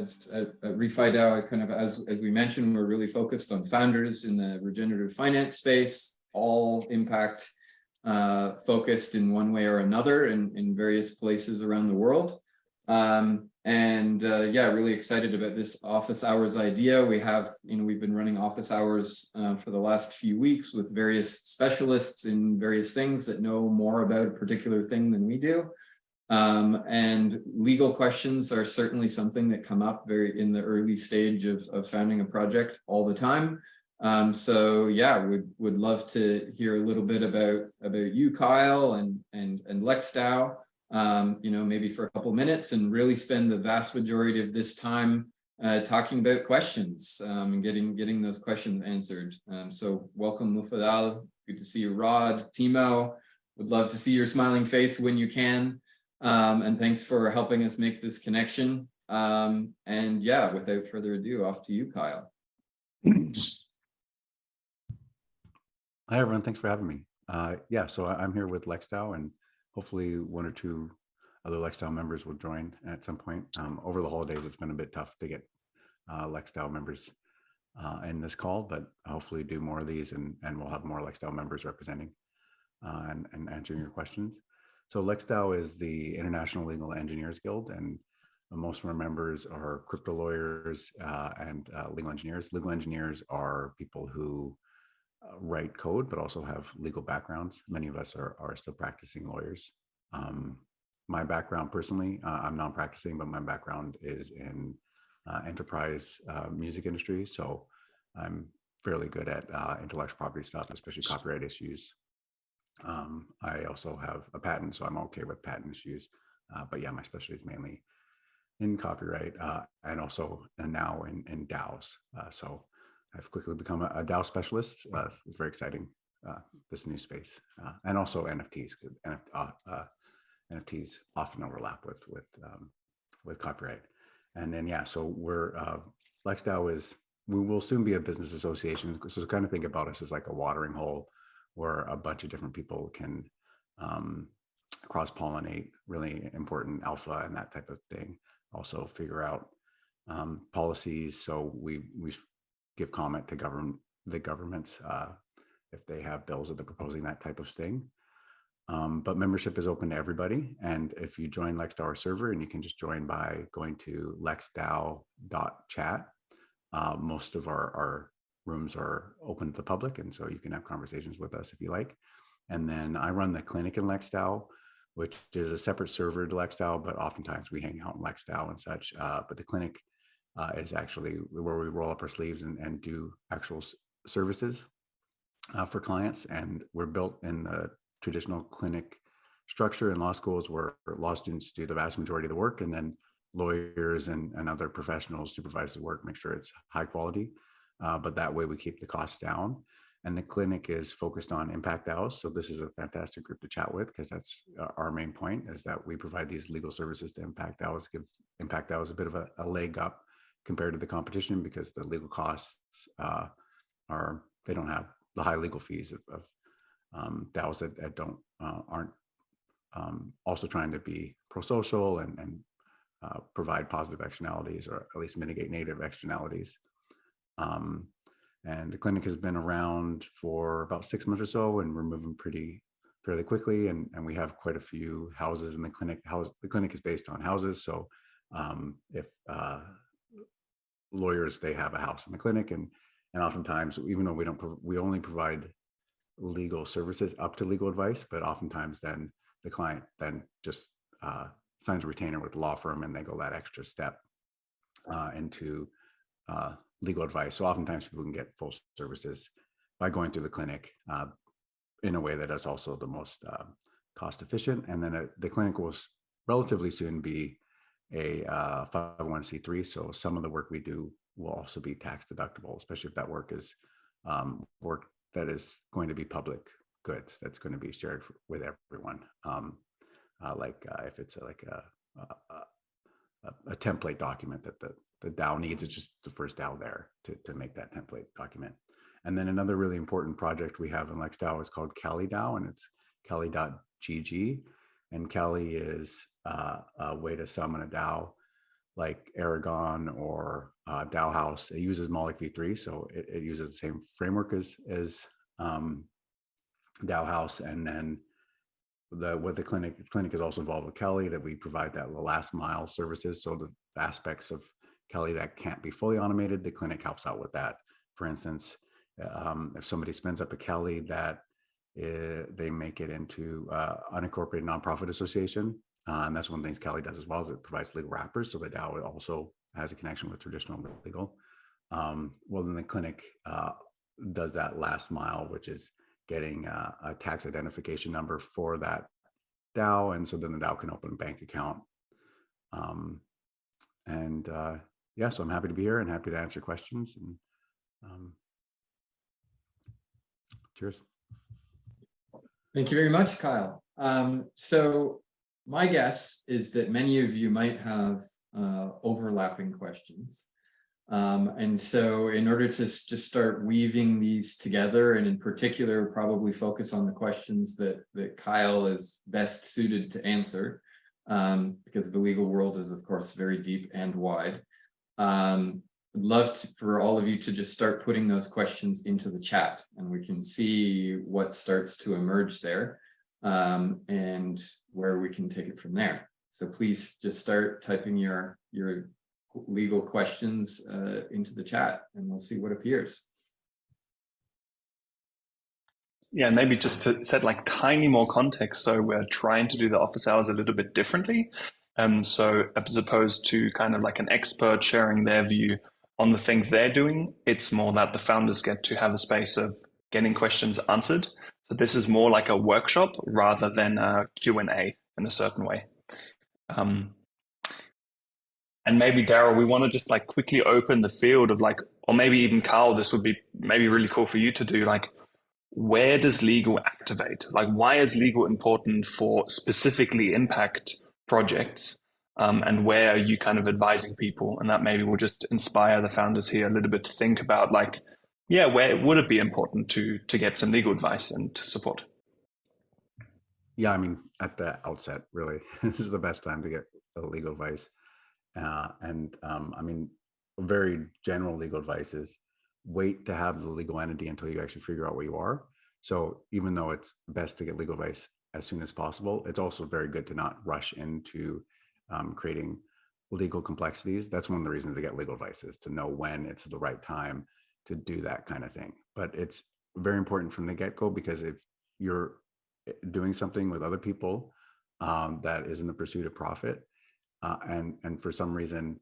as at ReFi DAO, kind of as we mentioned, we're really focused on founders in the regenerative finance space, all impact focused in one way or another in various places around the world. Yeah, really excited about this office hours idea. We have, we've been running office hours for the last few weeks with various specialists in various things that know more about a particular thing than we do. And legal questions are certainly something that come up very in the early stage of founding a project all the time. So yeah, would love to hear a little bit about you, Kyle, and LexDAO. Maybe for a couple minutes, and really spend the vast majority of this time talking about questions and getting those questions answered. So welcome, Mufadal. Good to see you, Rod, Timo. Would love to see your smiling face when you can. And thanks for helping us make this connection. And yeah, without further ado, off to you, Kyle. Hi, everyone. Thanks for having me. Yeah, so I'm here with LexDAO, and hopefully one or two other LexDAO members will join at some point. Over the holidays, it's been a bit tough to get LexDAO members in this call, but hopefully do more of these, and we'll have more LexDAO members representing and answering your questions. So LexDAO is the International Legal Engineers Guild, and most of our members are crypto lawyers and legal engineers. Legal engineers are people who write code, but also have legal backgrounds. Many of us are still practicing lawyers. My background personally, I'm non-practicing, but my background is in enterprise music industry. So I'm fairly good at intellectual property stuff, especially copyright issues. I also have a patent, so I'm okay with patent issues. But yeah, my specialty is mainly in copyright and also now in DAOs. So I've quickly become a DAO specialist. It's very exciting, this new space, and also NFTs. NFTs often overlap with copyright. And then yeah, so we're LexDAO we will soon be a business association. So kind of think about us as like a watering hole where a bunch of different people can cross-pollinate really important alpha and that type of thing. Also figure out policies. So we give comment to the governments if they have bills that they're proposing, that type of thing. But membership is open to everybody. And if you join LexDAO our server, and you can just join by going to lexdao.chat, most of our rooms are open to the public. And so you can have conversations with us if you like. And then I run the clinic in LexDAO, which is a separate server to LexDAO, but oftentimes we hang out in LexDAO and such. But the clinic is actually where we roll up our sleeves and do actual services for clients. And we're built in the traditional clinic structure in law schools, where law students do the vast majority of the work, and then lawyers and other professionals supervise the work, make sure it's high quality. But that way we keep the costs down. And the clinic is focused on impact DAOs. So this is a fantastic group to chat with, because that's our main point, is that we provide these legal services to impact DAOs, give impact DAOs a bit of a leg up compared to the competition, because the legal costs they don't have the high legal fees of DAOs that aren't also trying to be pro-social and provide positive externalities, or at least mitigate negative externalities. And the clinic has been around for about 6 months or so, and we're moving fairly quickly. And we have quite a few houses in the clinic. The clinic is based on houses. So if lawyers, they have a house in the clinic, and oftentimes, even though we only provide legal services up to legal advice, but oftentimes then the client then just signs a retainer with the law firm, and they go that extra step into legal advice. So oftentimes people can get full services by going through the clinic in a way that is also the most cost efficient. And then the clinic will relatively soon be a 501c3. So some of the work we do will also be tax deductible, especially if that work is work that is going to be public goods, that's going to be shared with everyone. If it's like a template document that the DAO needs, it's just the first DAO there to make that template document. And then another really important project we have in LexDAO is called CaliDAO, and it's cali.gg. And Cali is a way to summon a DAO like Aragon or DAO House. It uses Moloch v3, so it uses the same framework as DAO House. And then the clinic is also involved with Kelly, that we provide that last mile services. So the aspects of Kelly that can't be fully automated, the clinic helps out with that. For instance, if somebody spins up a Kelly that they make it into unincorporated nonprofit association, and that's one of the things Kelly does as well, is it provides legal wrappers. So the DAO also has a connection with traditional legal. Well, then the clinic does that last mile, which is getting a tax identification number for that DAO. And so then the DAO can open a bank account. Yeah, so I'm happy to be here and happy to answer questions. And cheers. Thank you very much, Kyle. So my guess is that many of you might have overlapping questions. And so in order to just start weaving these together, and in particular, probably focus on the questions that Kyle is best suited to answer, because the legal world is, of course, very deep and wide. I'd love for all of you to just start putting those questions into the chat, and we can see what starts to emerge there, and where we can take it from there. So please just start typing your legal questions into the chat, and we'll see what appears. Yeah, maybe just to set like tiny more context. So we're trying to do the office hours a little bit differently. So as opposed to kind of like an expert sharing their view on the things they're doing, it's more that the founders get to have a space of getting questions answered. So this is more like a workshop rather than a Q&A in a certain way. And maybe Daryl, we want to just like quickly open the field of like, or maybe even Carl, this would be maybe really cool for you to do, like, where does legal activate? Like, why is legal important for specifically impact projects? And where are you kind of advising people? And that maybe will just inspire the founders here a little bit to think about, like, yeah, where would it be important to get some legal advice and support? Yeah, I mean, at the outset, really, this is the best time to get legal advice. I mean, very general legal advice is wait to have the legal entity until you actually figure out where you are. So even though it's best to get legal advice as soon as possible, it's also very good to not rush into creating legal complexities. That's one of the reasons to get legal advice, is to know when it's the right time to do that kind of thing. But it's very important from the get-go, because if you're doing something with other people that is in the pursuit of profit, and for some reason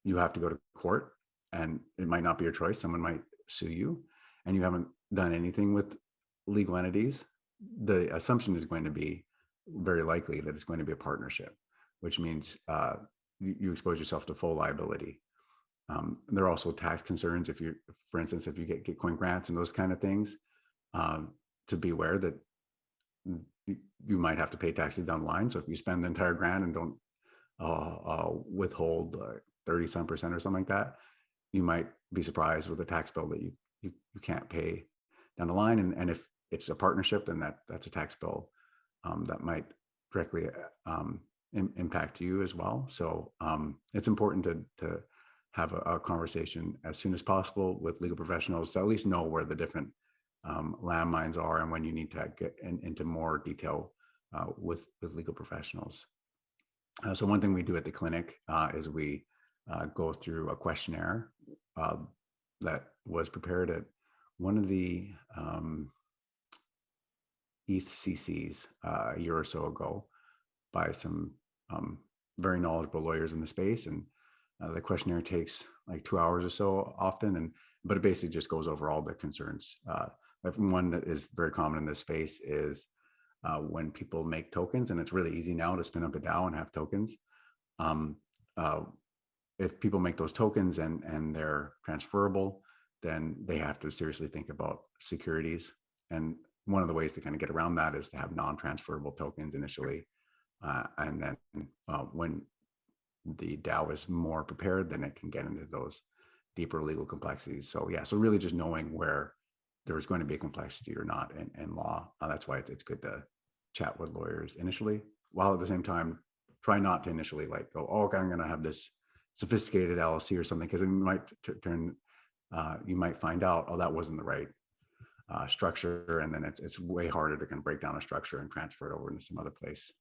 you have to go to court, and it might not be your choice, someone might sue you, and you haven't done anything with legal entities, the assumption is going to be very likely that it's going to be a partnership, which means you expose yourself to full liability. There are also tax concerns if you, for instance, if you get Gitcoin grants and those kind of things, to be aware that you might have to pay taxes down the line. So if you spend the entire grant and don't withhold 30% or something like that, you might be surprised with a tax bill that you can't pay down the line. And if it's a partnership, then that's a tax bill that might directly impact you as well. So it's important to have a conversation as soon as possible with legal professionals to at least know where the different landmines are and when you need to get into more detail with legal professionals. So one thing we do at the clinic is we go through a questionnaire that was prepared at one of the ETH a year or so ago by some very knowledgeable lawyers in the space. And the questionnaire takes like 2 hours or so often, but it basically just goes over all the concerns. One that is very common in this space is when people make tokens, and it's really easy now to spin up a DAO and have tokens. If people make those tokens and they're transferable, then they have to seriously think about securities. And one of the ways to kind of get around that is to have non-transferable tokens initially. And then when the DAO is more prepared, then it can get into those deeper legal complexities. So yeah, so really just knowing where there's going to be a complexity or not in law. That's why it's good to chat with lawyers initially, while at the same time try not to initially like go, oh, okay, I'm going to have this sophisticated LLC or something, because it might turn, you might find out, oh, that wasn't the right structure, and then it's way harder to kind of break down a structure and transfer it over into some other place.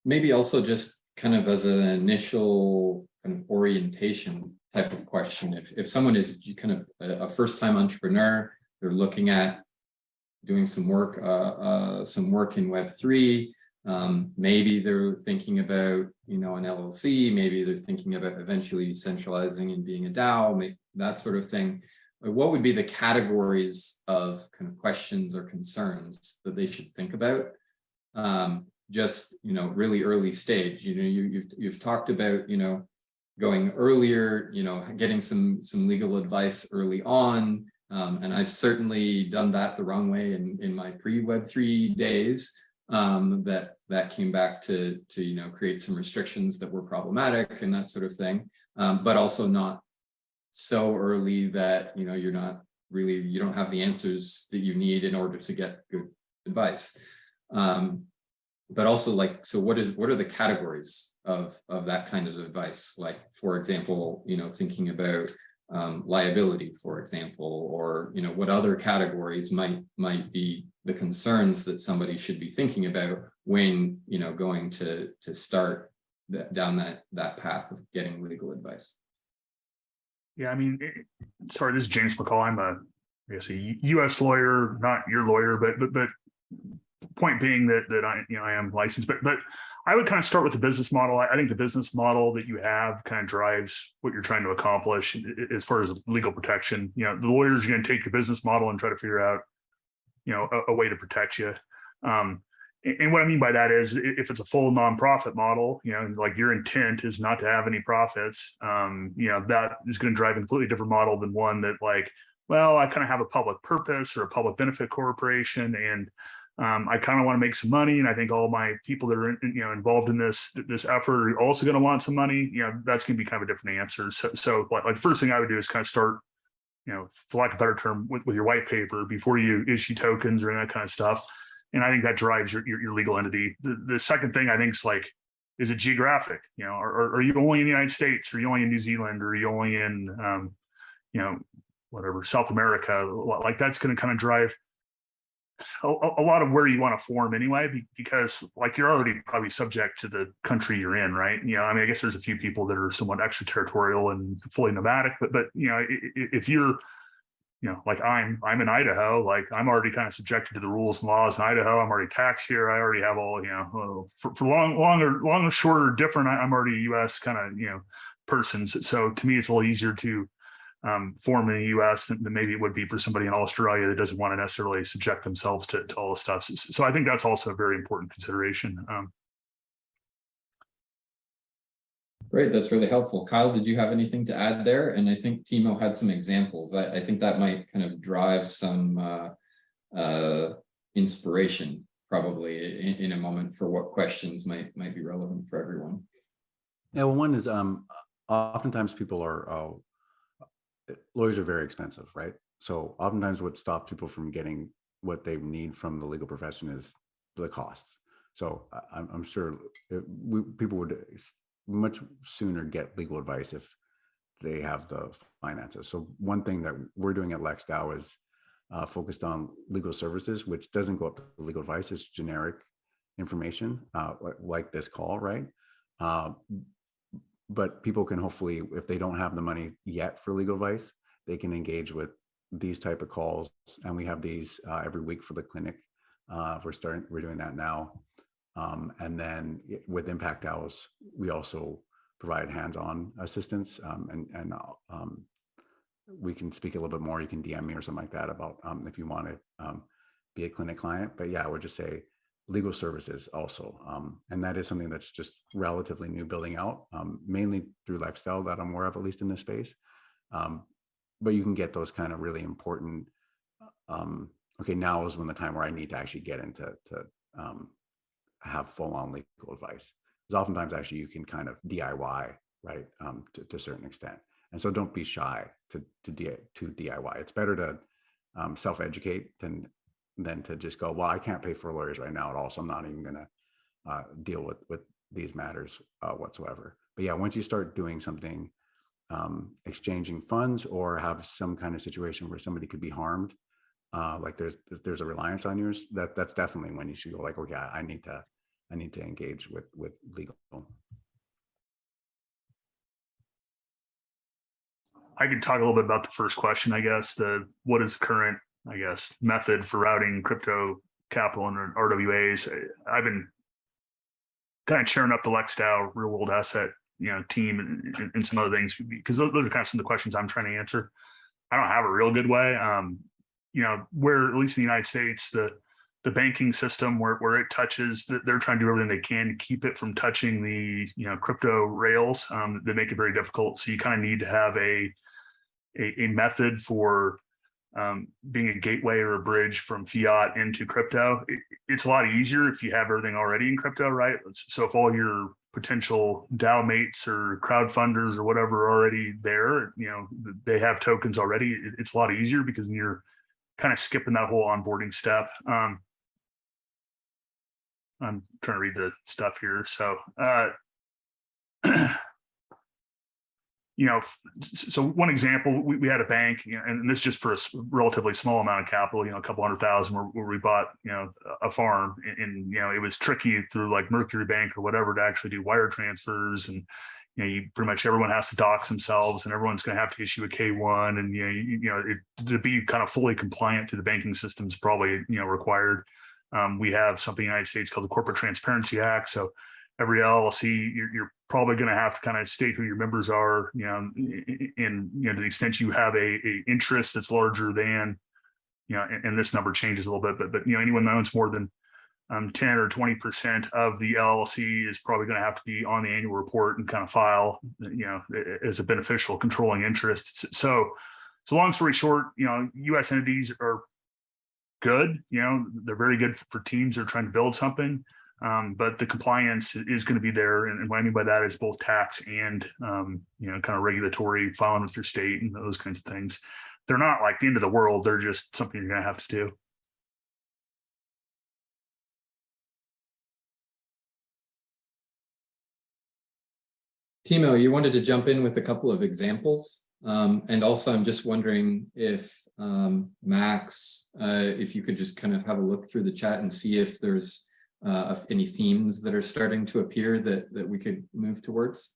Maybe also just kind of as an initial kind of orientation type of question, if someone is kind of a first-time entrepreneur, they're looking at doing some work in Web3, maybe they're thinking about, you know, an LLC, maybe they're thinking about eventually centralizing and being a DAO, that sort of thing. What would be the categories of kind of questions or concerns that they should think about? Just, you know, really early stage. You know, you've talked about, you know, going earlier, you know, getting some legal advice early on, and I've certainly done that the wrong way in my pre-Web3 days. That came back to you know, create some restrictions that were problematic and that sort of thing, but also not so early that, you know, you don't have the answers that you need in order to get good advice. But also, like, so what are the categories of that kind of advice? Like, for example, you know, thinking about liability, for example, or, you know, what other categories might be the concerns that somebody should be thinking about when, you know, going to start down that path of getting legal advice. Yeah, I mean, sorry, this is James McCall. I'm I guess a U.S. lawyer, not your lawyer, but point being that I am licensed, but I would kind of start with the business model. I think the business model that you have kind of drives what you're trying to accomplish as far as legal protection. You know, the lawyers are going to take your business model and try to figure out, you know, a way to protect you. And what I mean by that is, if it's a full nonprofit model, you know, like your intent is not to have any profits, you know, that is going to drive a completely different model than one that, like, well, I kind of have a public purpose or a public benefit corporation, and I kind of want to make some money, and I think all my people that are involved in this effort are also going to want some money. You know, that's going to be kind of a different answer. So like the first thing I would do is kind of start, you know, for lack of a better term, with your white paper before you issue tokens or that kind of stuff. And I think that drives your legal entity. The second thing I think is, like, is it geographic? You know, are you only in the United States? Are you only in New Zealand? Or are you only in, you know, whatever, South America? Like, that's going to kind of drive a lot of where you want to form anyway, because, like, you're already probably subject to the country you're in, right? You know, I mean, I guess there's a few people that are somewhat extraterritorial and fully nomadic, but you know, if you're, you know, like I'm in Idaho, like I'm already kind of subjected to the rules and laws in Idaho. I'm already taxed here. I already have all, you know, for long or short or different, I'm already a U.S. kind of, you know, person. So to me, it's a little easier to form in the U.S. than maybe it would be for somebody in Australia that doesn't want to necessarily subject themselves to all the stuff. So I think that's also a very important consideration. Great, that's really helpful. Kyle, did you have anything to add there? And I think Timo had some examples. I think that might kind of drive some inspiration probably in a moment for what questions might be relevant for everyone. Yeah, well, one is oftentimes people are, lawyers are very expensive, right? So oftentimes what stops people from getting what they need from the legal profession is the costs. So I'm sure people would much sooner get legal advice if they have the finances. So one thing that we're doing at LexDAO is focused on legal services, which doesn't go up to legal advice. It's generic information like this call, right? But people can hopefully, if they don't have the money yet for legal advice, they can engage with these type of calls. And we have these every week for the clinic. We're doing that now. And then with Impact DAOs, we also provide hands-on assistance, and we can speak a little bit more. You can DM me or something like that about if you want to be a clinic client. But yeah, I would just say legal services also. And that is something that's just relatively new building out, mainly through LexDAO that I'm aware of, at least in this space. But you can get those kind of really important, okay, now is when the time where I need to actually get into have full-on legal advice. Because oftentimes actually you can kind of DIY, right, to a certain extent. And so don't be shy to DIY. It's better to self-educate than than to just go, well, I can't pay for lawyers right now at all, so I'm not even going to deal with these matters whatsoever. But yeah, once you start doing something, exchanging funds or have some kind of situation where somebody could be harmed, like there's a reliance on yours, that's definitely when you should go like, okay, I need to engage with legal. I could talk a little bit about the first question, I guess, what is current, I guess, method for routing crypto capital and RWAs. I've been kind of churning up the LexDAO real world asset, team and some other things, because those are kind of some of the questions I'm trying to answer. I don't have a real good way. Where at least in the United States, the banking system where it touches, they're trying to do everything they can to keep it from touching the crypto rails that make it very difficult. So you kind of need to have a method for being a gateway or a bridge from fiat into crypto. It's a lot easier if you have everything already in crypto, right? So if all your potential DAO mates or crowdfunders or whatever are already there, they have tokens already, it's a lot easier because you're kind of skipping that whole onboarding step. I'm trying to read the stuff here. So, so one example, we had a bank, and this just for a relatively small amount of capital, a couple $100,000 where we bought, a farm, and it was tricky through like Mercury Bank or whatever to actually do wire transfers, and you pretty much everyone has to dox themselves, and everyone's going to have to issue a K1, and to be kind of fully compliant to the banking system is probably required. We have something in the United States called the Corporate Transparency Act, so every LLC, you're probably going to have to kind of state who your members are, and to the extent you have a interest that's larger than, and this number changes a little bit, but anyone that owns more than 10 or 20% of the LLC is probably going to have to be on the annual report and kind of file, as a beneficial controlling interest. So long story short, U.S. entities are good. They're very good for teams that are trying to build something. But the compliance is going to be there, and what I mean by that is both tax and kind of regulatory, filing with your state and those kinds of things. They're not like the end of the world. They're just something you're going to have to do. Timo, you wanted to jump in with a couple of examples, and also I'm just wondering if Max, if you could just kind of have a look through the chat and see if there's any themes that are starting to appear that we could move towards.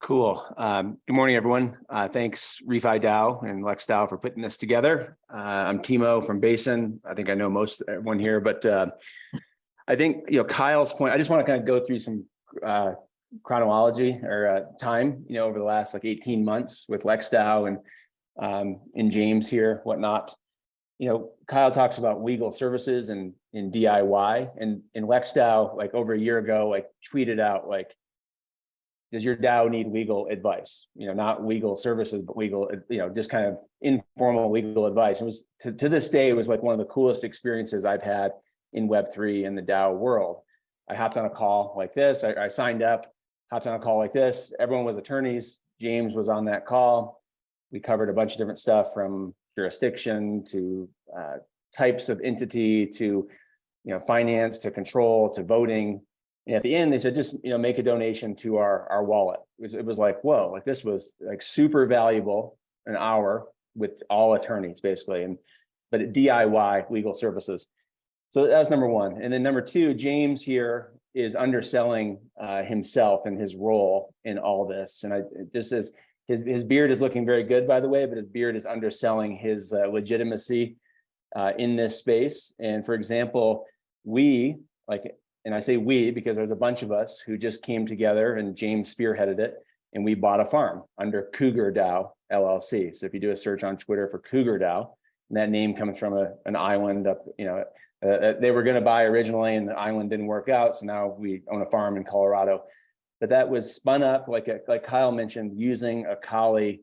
Cool. Good morning, everyone. Thanks, ReFi DAO and LexDAO for putting this together. I'm Timo from Basin. I think I know most everyone here, but I think Kyle's point. I just want to kind of go through some chronology or time, over the last like 18 months with LexDAO and James here, whatnot. Kyle talks about legal services and in DIY, and LexDAO, like over a year ago, like tweeted out, like, does your DAO need legal advice? Not legal services, but legal, just kind of informal legal advice. It was to this day, it was like one of the coolest experiences I've had in Web3 and the DAO world. I hopped on a call like this. I signed up, hopped on a call like this. Everyone was attorneys. James was on that call. We covered a bunch of different stuff from jurisdiction to types of entity to finance to control to voting. And at the end, they said, just make a donation to our wallet. It was like, whoa, like this was like super valuable, an hour with all attorneys basically, but DIY legal services. So that was number one. And then number two, James here is underselling himself and his role in all this. And his beard is looking very good, by the way, but his beard is underselling his legitimacy in this space. And for example, and I say we because there's a bunch of us who just came together, and James spearheaded it, and we bought a farm under Cougar DAO LLC. So if you do a search on Twitter for Cougar DAO, and that name comes from an island up, they were going to buy originally, and the island didn't work out. So now we own a farm in Colorado. But that was spun up, like Kyle mentioned, using a Kali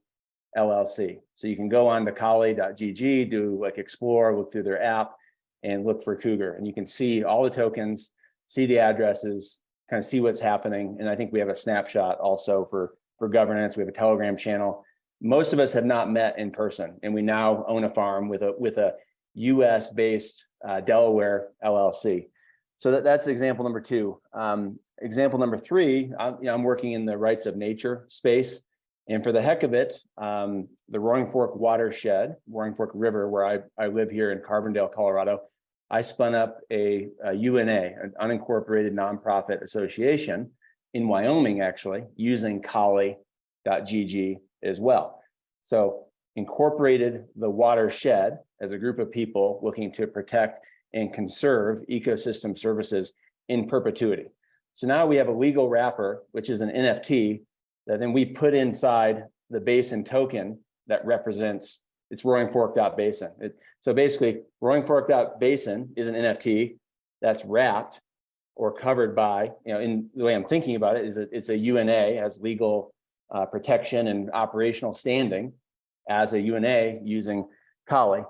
LLC. So you can go on to kali.gg, explore, look through their app, and look for Cougar, and you can see all the tokens, see the addresses, kind of see what's happening. And I think we have a snapshot also for governance. We have a Telegram channel. most of us have not met in person, and we now own a farm with a US based Delaware LLC. So that's example number 2. Example number 3, I'm working in the rights of nature space. And for the heck of it, the Roaring Fork watershed, Roaring Fork River, where I live here in Carbondale, Colorado, I spun up a UNA, an unincorporated nonprofit association in Wyoming, actually, using Kali.gg as well. So incorporated the watershed as a group of people looking to protect and conserve ecosystem services in perpetuity. So now we have a legal wrapper, which is an NFT, that then we put inside the basin token that represents it's Roaring Fork.basin. So basically, Roaring Fork.basin is an NFT that's wrapped or covered by, in the way I'm thinking about it, is it's a UNA, has legal protection and operational standing as a UNA using Kali.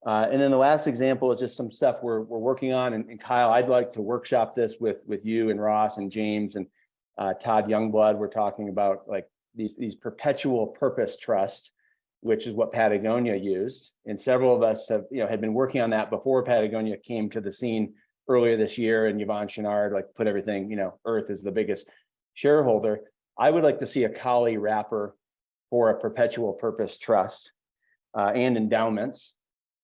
And then the last example is just some stuff we're working on. And Kyle, I'd like to workshop this with you and Ross and James and Todd Youngblood. We're talking about like these perpetual purpose trusts, which is what Patagonia used. And several of us have, had been working on that before Patagonia came to the scene earlier this year. And Yvonne Chenard put everything, Earth is the biggest shareholder. I would like to see a Kali wrapper for a perpetual purpose trust and endowments.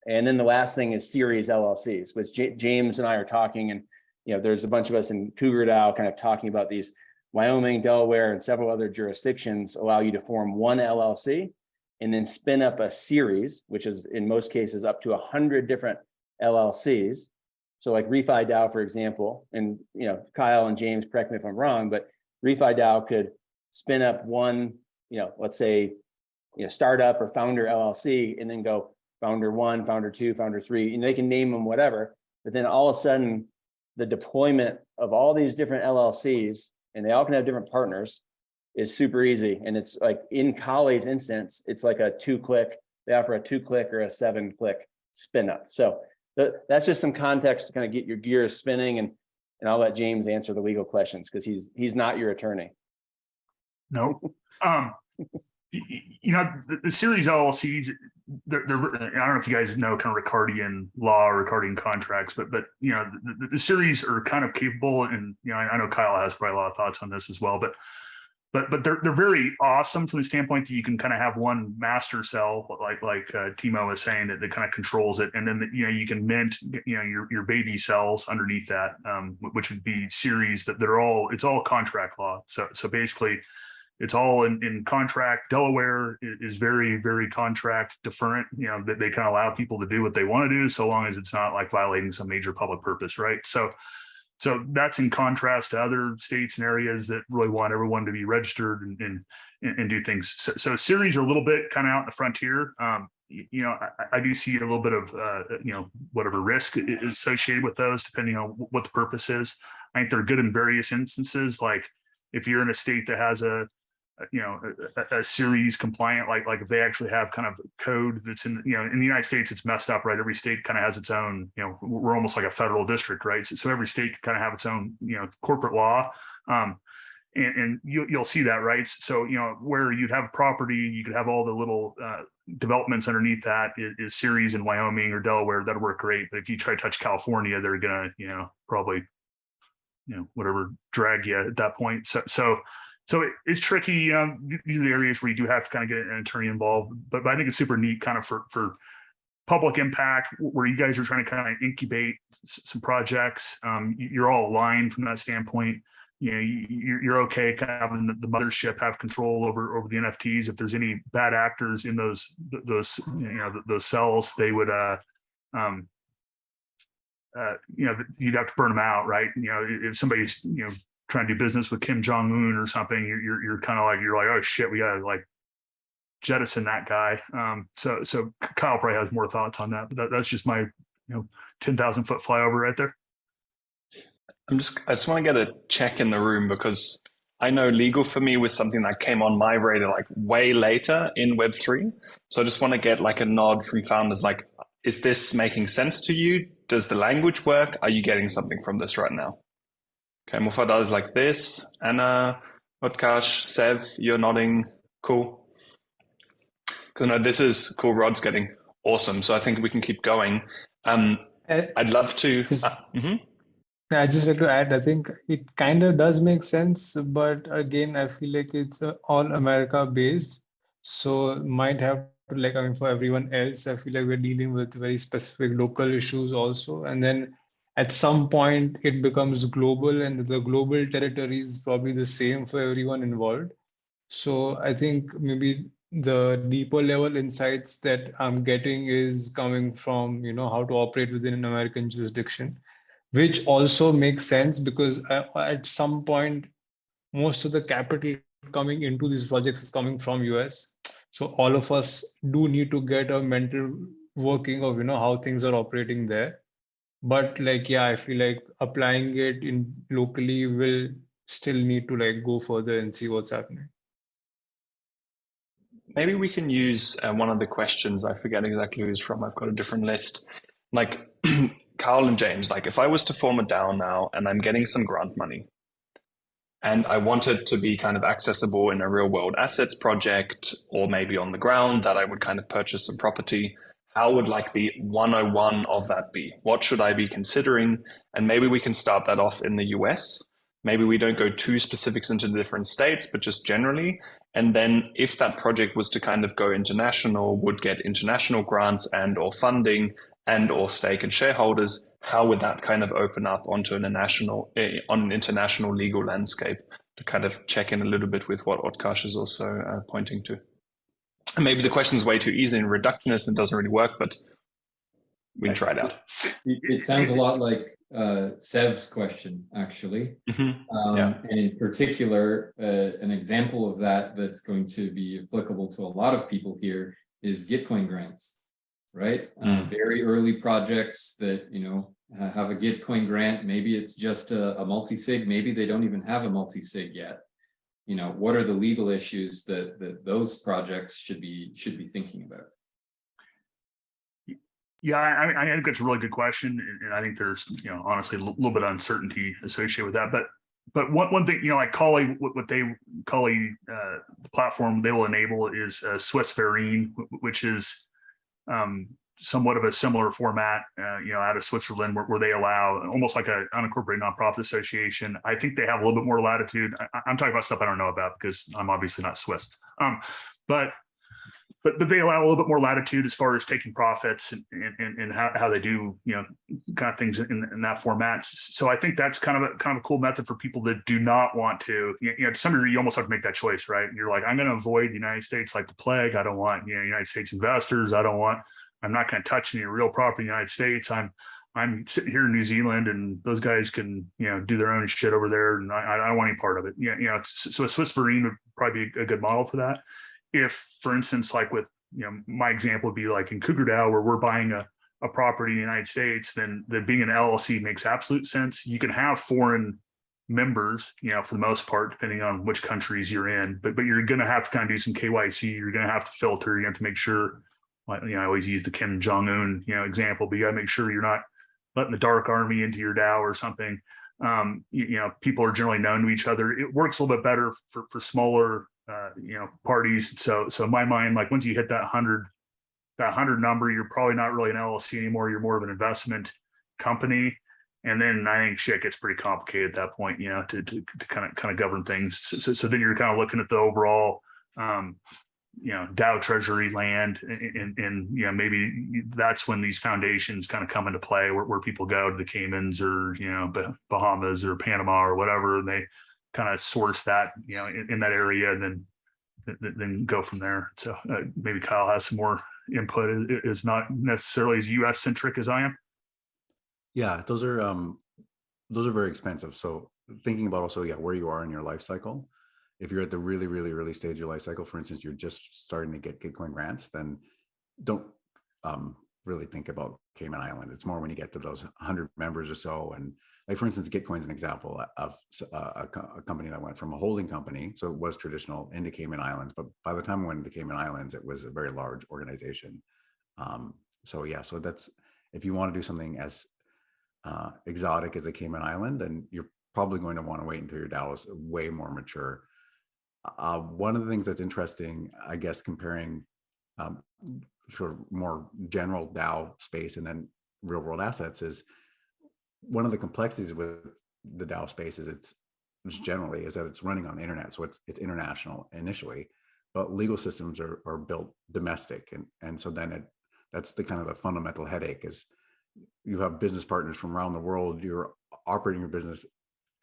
And then the last thing is series LLCs, which James and I are talking, and there's a bunch of us in Cougar DAO kind of talking about these. Wyoming, Delaware, and several other jurisdictions allow you to form one LLC and then spin up a series, which is in most cases up to 100 different LLCs. So like ReFi DAO, for example, and Kyle and James, correct me if I'm wrong, but ReFi DAO could spin up one, let's say, startup or founder LLC, and then go founder 1, founder 2, founder 3, and they can name them whatever. But then all of a sudden, the deployment of all these different LLCs, and they all can have different partners, is super easy. And it's like in Kali's instance, it's like a 2-click, they offer a 2-click or a 7-click spin up. So that's just some context to kind of get your gears spinning, and I'll let James answer the legal questions because he's not your attorney. No. The series LLCs, they're I don't know if you guys know kind of Ricardian law or Ricardian contracts, but the series are kind of capable, and I know Kyle has probably a lot of thoughts on this as well, but they're very awesome from the standpoint that you can kind of have one master cell, like Timo was saying, that kind of controls it, and then you can mint your baby cells underneath that, which would be series that it's all contract law. So basically, it's all in contract. Delaware is very, very contract deferent. That they kind of allow people to do what they want to do, so long as it's not like violating some major public purpose, right? So that's in contrast to other states and areas that really want everyone to be registered and do things. So series are a little bit kind of out in the frontier. I do see a little bit of whatever risk is associated with those, depending on what the purpose is. I think they're good in various instances, like if you're in a state that has a series compliant, like if they actually have kind of code that's in the United States, it's messed up, right? Every state kind of has its own, we're almost like a federal district, right? So every state can kind of have its own, corporate law. And you'll see that, right? So, where you'd have property, you could have all the little developments underneath that is series in Wyoming or Delaware, that'll work great. But if you try to touch California, they're gonna, probably, whatever, drag you at that point. So it's tricky. These are the areas where you do have to kind of get an attorney involved, but I think it's super neat kind of for public impact, where you guys are trying to kind of incubate some projects. You're all aligned from that standpoint. You're okay kind of having the mothership have control over the NFTs. If there's any bad actors in those cells, they would you'd have to burn them out, right? If somebody's trying to do business with Kim Jong-un or something, you're kind of like, oh shit, we gotta like jettison that guy. So Kyle probably has more thoughts on that, but that's just my 10,000 foot flyover right there. I just want to get a check in the room, because I know legal for me was something that came on my radar like way later in Web3. So I just want to get like a nod from founders, like, is this making sense to you? Does the language work? Are you getting something from this right now? Okay, Mufadal is like this. Anna, Utkarsh, Sev, you're nodding. Cool. Because no, this is cool. Rod's getting awesome. So I think we can keep going. I'd love to. I just like to add, I think it kind of does make sense, but again, I feel like it's all America based. So might have to, like, I mean, for everyone else, I feel like we're dealing with very specific local issues also. And then at some point it becomes global, and the global territory is probably the same for everyone involved. So I think maybe the deeper level insights that I'm getting is coming from, how to operate within an American jurisdiction, which also makes sense because at some point, most of the capital coming into these projects is coming from US. So all of us do need to get a mental working of, how things are operating there. But like, yeah, I feel like applying it in locally will still need to like go further and see what's happening. Maybe we can use one of the questions. I forget exactly who's from. I've got a different list. Like Carl and James, like if I was to form a DAO now and I'm getting some grant money and I want it to be kind of accessible in a real world assets project or maybe on the ground that I would kind of purchase some property, how would like the 101 of that be? What should I be considering? And maybe we can start that off in the US. Maybe we don't go too specifics into the different states, but just generally. And then if that project was to kind of go international, would get international grants and or funding and or stake in shareholders, how would that kind of open up onto on an international legal landscape to kind of check in a little bit with what Otkаш is also pointing to? And maybe the question is way too easy and reductionist and doesn't really work, but we can try it out. It sounds a lot like Sev's question, actually. And in particular, an example of that that's going to be applicable to a lot of people here is Gitcoin grants, right? Very early projects that, have a Gitcoin grant. Maybe it's just a multi-sig. Maybe they don't even have a multi-sig yet. What are the legal issues that those projects should be thinking about? Yeah, I think that's a really good question, and I think there's, honestly, a little bit of uncertainty associated with that. But one thing, like Kali, what they Kali the platform they will enable is Swiss Verein, which is somewhat of a similar format, out of Switzerland, where they allow almost like an unincorporated nonprofit association. I think they have a little bit more latitude. I'm talking about stuff I don't know about because I'm obviously not Swiss. But they allow a little bit more latitude as far as taking profits and how they do, kind of things in that format. So I think that's kind of a cool method for people that do not want to, to some degree, you almost have to make that choice, right? You're like, I'm going to avoid the United States like the plague. I don't want, United States investors. I'm not going to touch any real property in the United States. I'm sitting here in New Zealand and those guys can, do their own shit over there. And I don't want any part of it. So a Swiss Verein would probably be a good model for that. If, for instance, like with, my example would be like in Cougar DAO, where we're buying a property in the United States, then being an LLC makes absolute sense. You can have foreign members, for the most part, depending on which countries you're in, but you're going to have to kind of do some KYC. You're going to have to filter. You have to make sure, I always use the Kim Jong-un, example, but you got to make sure you're not letting the dark army into your DAO or something. People are generally known to each other. It works a little bit better for smaller, parties. So in my mind, like once you hit that 100 number, you're probably not really an LLC anymore. You're more of an investment company. And then I think shit gets pretty complicated at that point, to kind of govern things. So then you're kind of looking at the overall, DAO treasury land, and maybe that's when these foundations kind of come into play, where people go to the Caymans or Bahamas or Panama or whatever, and they kind of source that in that area, and then go from there. So maybe Kyle has some more input. It is not necessarily as US centric as I am. Yeah, those are very expensive. So thinking about also, where you are in your life cycle. If you're at the really, really early stage of your life cycle, for instance, you're just starting to get Gitcoin grants, then don't really think about Cayman Island. It's more when you get to those 100 members or so. And like, for instance, Gitcoin's an example of a company that went from a holding company, so it was traditional, into Cayman Islands. But by the time it went to Cayman Islands, it was a very large organization. So that's, if you want to do something as exotic as a Cayman Island, then you're probably going to want to wait until your DAO is way more mature. One of the things that's interesting, I guess, comparing sort of more general DAO space and then real world assets is one of the complexities with the DAO space is it's generally is that it's running on the internet. So it's international initially, but legal systems are built domestic. And so then that's the kind of the fundamental headache is you have business partners from around the world. You're operating your business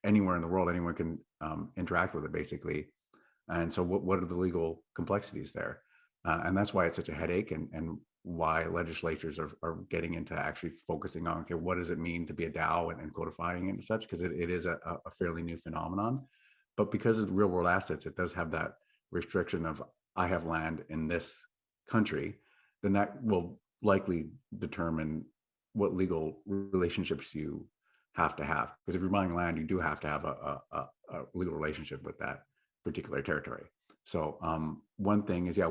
anywhere in the world. Anyone can interact with it basically. And so what are the legal complexities there? And that's why it's such a headache and why legislatures are getting into actually focusing on, okay, what does it mean to be a DAO and codifying it and such, because it is a fairly new phenomenon. But because of real world assets, it does have that restriction of I have land in this country, then that will likely determine what legal relationships you have to have. Because if you're buying land, you do have to have a legal relationship with that particular territory. So one thing is, yeah,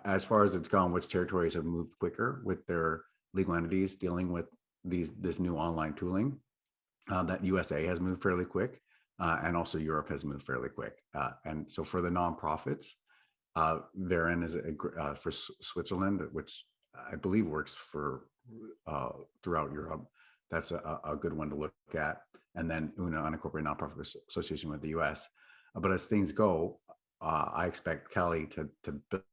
as far as it's gone, which territories have moved quicker with their legal entities dealing with this new online tooling, that USA has moved fairly quick, and also Europe has moved fairly quick. And so for the nonprofits, Varen is for Switzerland, which I believe works for throughout Europe. That's a good one to look at. And then UNA, Unincorporated Nonprofit Association with the US. But as things go, I expect Cali to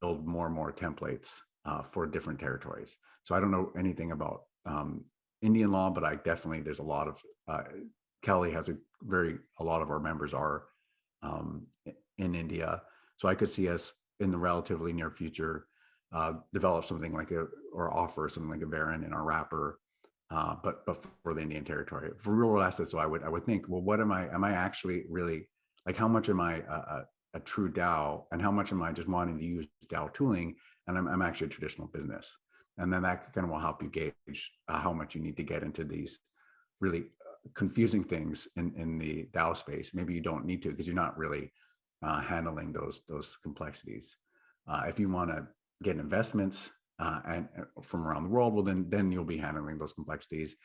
build more and more templates for different territories. So I don't know anything about Indian law, but I definitely, there's a lot of, Cali has a lot of our members are in India. So I could see us in the relatively near future develop something like or offer something like a Varen in our wrapper, but for the Indian territory. For real world assets, so I would think, well, what am I actually really, like how much am I a true DAO and how much am I just wanting to use DAO tooling and I'm actually a traditional business? And then that kind of will help you gauge how much you need to get into these really confusing things in the DAO space. Maybe you don't need to because you're not really handling those complexities. If you want to get investments and from around the world, well, then you'll be handling those complexities,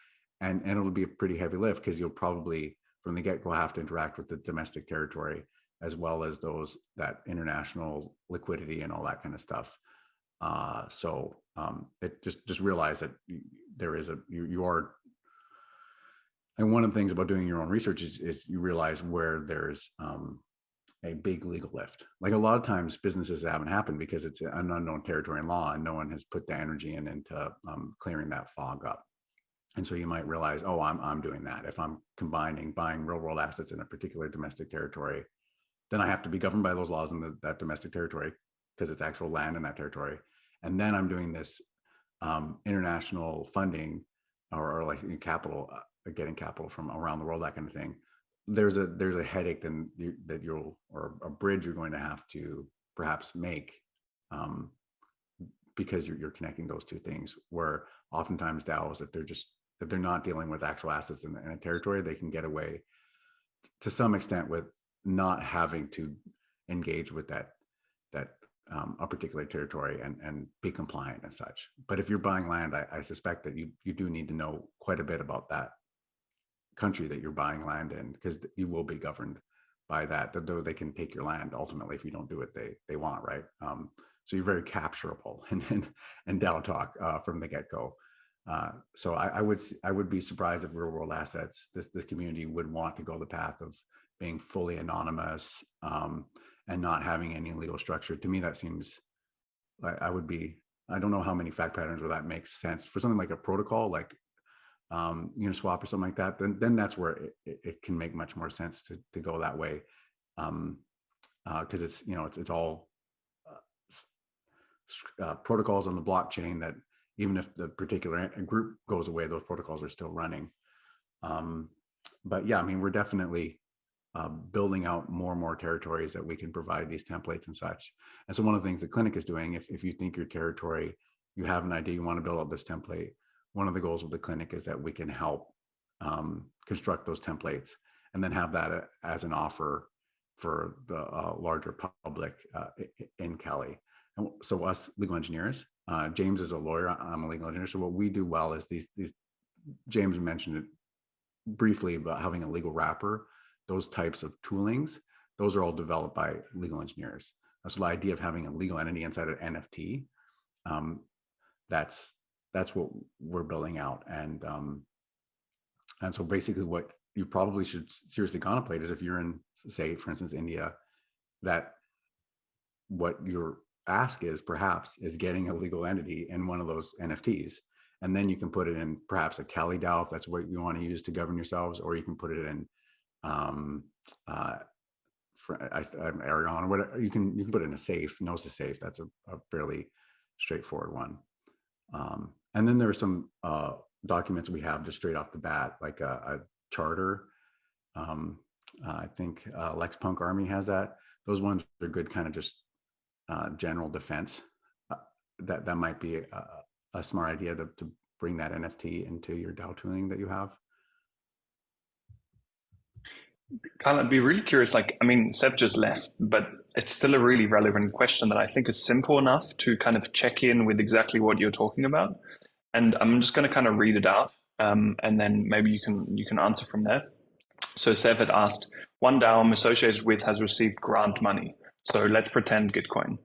and it'll be a pretty heavy lift because you'll probably from the get-go have to interact with the domestic territory as well as that international liquidity and all that kind of stuff. So it just realize that there is you are, and one of the things about doing your own research is you realize where there's a big legal lift. Like a lot of times businesses haven't happened because it's an unknown territory in law and no one has put the energy into clearing that fog up. And so you might realize, oh, I'm doing that. If I'm buying real world assets in a particular domestic territory, then I have to be governed by those laws in that domestic territory because it's actual land in that territory. And then I'm doing this international funding or like capital, getting capital from around the world, that kind of thing. There's a headache or a bridge you're going to have to perhaps make because you're connecting those two things, where oftentimes DAOs, if they're not dealing with actual assets in a territory, they can get away to some extent with not having to engage with that a particular territory and be compliant and such. But if you're buying land, I suspect that you do need to know quite a bit about that country that you're buying land in, because you will be governed by that, though they can take your land ultimately if you don't do what they want, right? So you're very capturable in DAO talk from the get-go. So I would be surprised if real world assets, this community would want to go the path of being fully anonymous and not having any legal structure. To me, that seems, I don't know how many fact patterns where that makes sense. For something like a protocol, like Uniswap or something like that, then that's where it can make much more sense to go that way. Because it's all protocols on the blockchain that even if the particular group goes away, those protocols are still running. But yeah, I mean, we're definitely building out more and more territories that we can provide these templates and such. And so one of the things the clinic is doing, if you think your territory, you have an idea, you want to build out this template, one of the goals of the clinic is that we can help construct those templates and then have that as an offer for the larger public in Cali. And so us legal engineers, James is a lawyer, I'm a legal engineer. So what we do well is these James mentioned it briefly about having a legal wrapper. Those types of toolings, those are all developed by legal engineers. So the idea of having a legal entity inside an NFT, that's what we're building out. And so basically what you probably should seriously contemplate is, if you're in, say, for instance, India, that what your ask is perhaps is getting a legal entity in one of those NFTs. And then you can put it in perhaps a Kali DAO if that's what you want to use to govern yourselves, or you can put it in Aragon, or whatever. You can put it in a safe, Gnosis safe. That's a fairly straightforward one. And then there are some documents we have just straight off the bat, like a charter. I think LexPunk Army has that. Those ones are good, kind of just general defense. That might be a smart idea to bring that NFT into your DAO tooling that you have. Kyle, I'd be really curious, like, I mean, Seb just left, but it's still a really relevant question that I think is simple enough to kind of check in with exactly what you're talking about. And I'm just going to kind of read it out, and then maybe you can answer from there. So Seb had asked, one DAO I'm associated with has received grant money. So let's pretend Gitcoin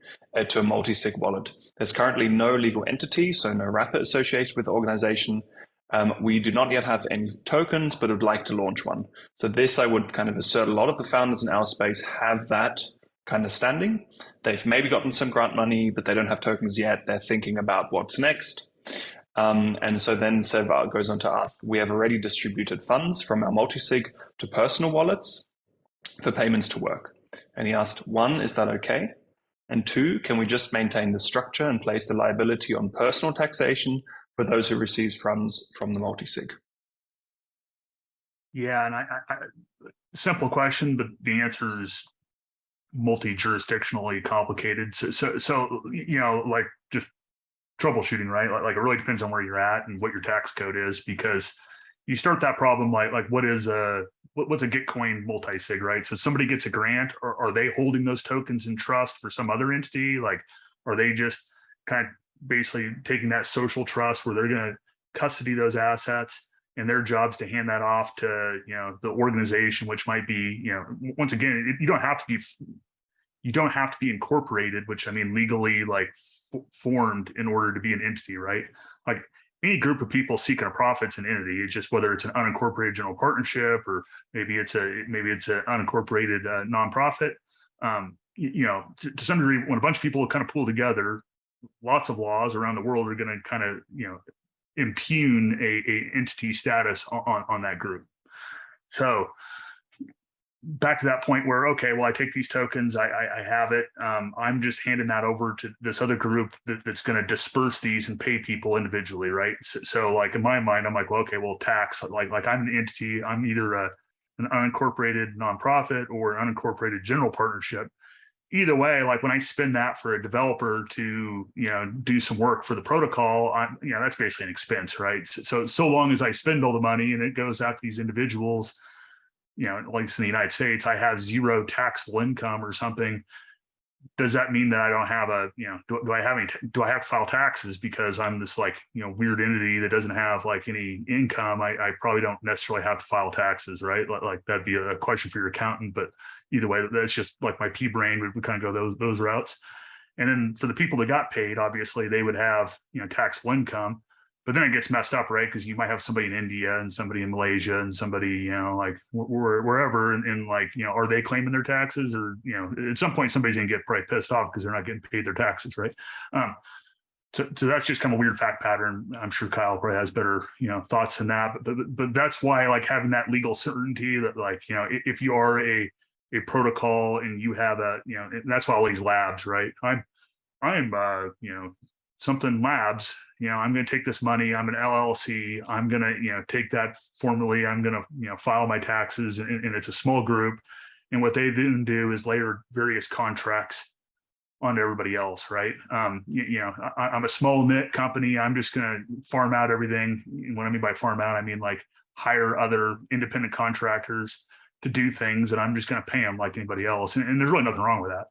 to a multi-sig wallet. There's currently no legal entity, so no wrapper associated with the organization. We do not yet have any tokens, but would like to launch one. So this, I would kind of assert, a lot of the founders in our space have that kind of standing. They've maybe gotten some grant money, but they don't have tokens yet. They're thinking about what's next. And so then Seb goes on to ask, we have already distributed funds from our multi-sig to personal wallets for payments to work. And he asked, one, is that okay? And two, can we just maintain the structure and place the liability on personal taxation for those who receive funds from the multi-sig? Yeah, and I simple question, but the answer is multi-jurisdictionally complicated. So you know, like just troubleshooting, right? Like it really depends on where you're at and what your tax code is, because you start that problem like what's a Gitcoin multi-sig, right? So somebody gets a grant, or are they holding those tokens in trust for some other entity? Like, are they just kind of basically taking that social trust where they're going to custody those assets, and their job's to hand that off to, you know, the organization, which might be, you know, once again, you don't have to be incorporated, which I mean legally like formed in order to be an entity, right? Like any group of people seeking a profit's an entity. It's just whether it's an unincorporated general partnership, or maybe it's an unincorporated nonprofit. You know, to some degree, when a bunch of people kind of pull together, lots of laws around the world are going to kind of, you know, impugn a entity status on that group. So back to that point where, okay, well, I take these tokens, I have it. I'm just handing that over to this other group that's going to disperse these and pay people individually, right? So like in my mind, I'm like, well, okay, well, tax, like I'm an entity, I'm either an unincorporated nonprofit or an unincorporated general partnership. Either way, like when I spend that for a developer to, you know, do some work for the protocol, you know, that's basically an expense, right? So long as I spend all the money and it goes out to these individuals, you know, like in the United States, I have zero taxable income or something. Does that mean that I don't have a, you know, do I have to file taxes because I'm this like, you know, weird entity that doesn't have like any income? I probably don't necessarily have to file taxes, right? Like that'd be a question for your accountant, but either way, that's just like my pea brain would kind of go those routes. And then for the people that got paid, obviously they would have, you know, taxable income. But then it gets messed up, right? Because you might have somebody in India and somebody in Malaysia and somebody, you know, like wherever, and like, you know, are they claiming their taxes? Or, you know, at some point somebody's gonna get probably pissed off because they're not getting paid their taxes, right? So that's just kind of a weird fact pattern. I'm sure Kyle probably has better, you know, thoughts than that. But that's why like having that legal certainty that like, you know, if you are a protocol and you have a, you know, and that's why all these labs, right? I'm you know, something labs, you know, I'm going to take this money, I'm an LLC, I'm going to, you know, take that formally, I'm going to, you know, file my taxes, and it's a small group. And what they then do is layer various contracts onto everybody else, right? You know, I'm a small knit company, I'm just going to farm out everything. What I mean by farm out, I mean like hire other independent contractors to do things, and I'm just going to pay them like anybody else. And there's really nothing wrong with that.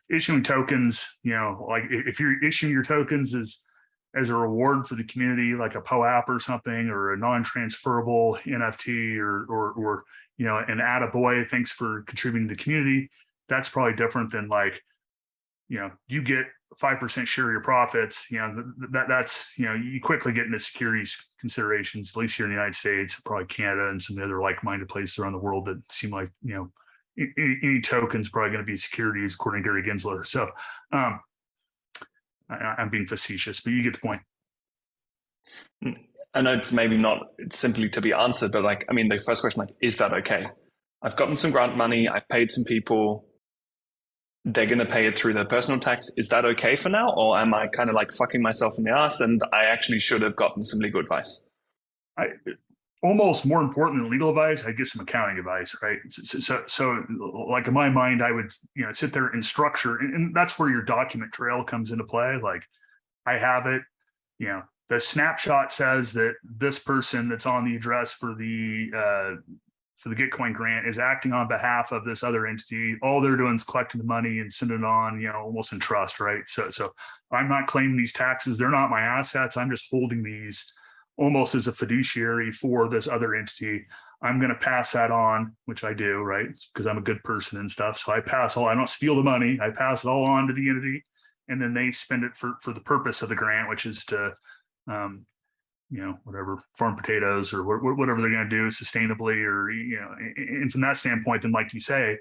Issuing tokens, you know, like if you're issuing your tokens as a reward for the community, like a POAP or something, or a non-transferable NFT, or you know, an attaboy, thanks for contributing to the community, that's probably different than like you get 5% share of your profits, that's, you quickly get into securities considerations, at least here in the United States, probably Canada and some of the other like-minded places around the world that seem like, any token's probably going to be securities according to Gary Gensler. So I'm being facetious, but you get the point. I know it's maybe not simply to be answered, but like, I mean, the first question, like, is that okay? I've gotten some grant money, I've paid some people, they're going to pay it through their personal tax. Is that okay for now? Or am I kind of like fucking myself in the ass and I actually should have gotten some legal advice? Almost more important than legal advice, I get some accounting advice, right? So like in my mind, I would, sit there and structure, and that's where your document trail comes into play. Like I have it, the snapshot says that this person that's on the address for the Gitcoin grant is acting on behalf of this other entity. All they're doing is collecting the money and sending it on, almost in trust, right? So I'm not claiming these taxes. They're not my assets. I'm just holding these almost as a fiduciary for this other entity. I'm going to pass that on, which I do, right? Because I'm a good person and stuff. So I don't steal the money. I pass it all on to the entity, and then they spend it for the purpose of the grant, which is to, whatever, farm potatoes or whatever they're going to do sustainably, or, and from that standpoint, then like you say,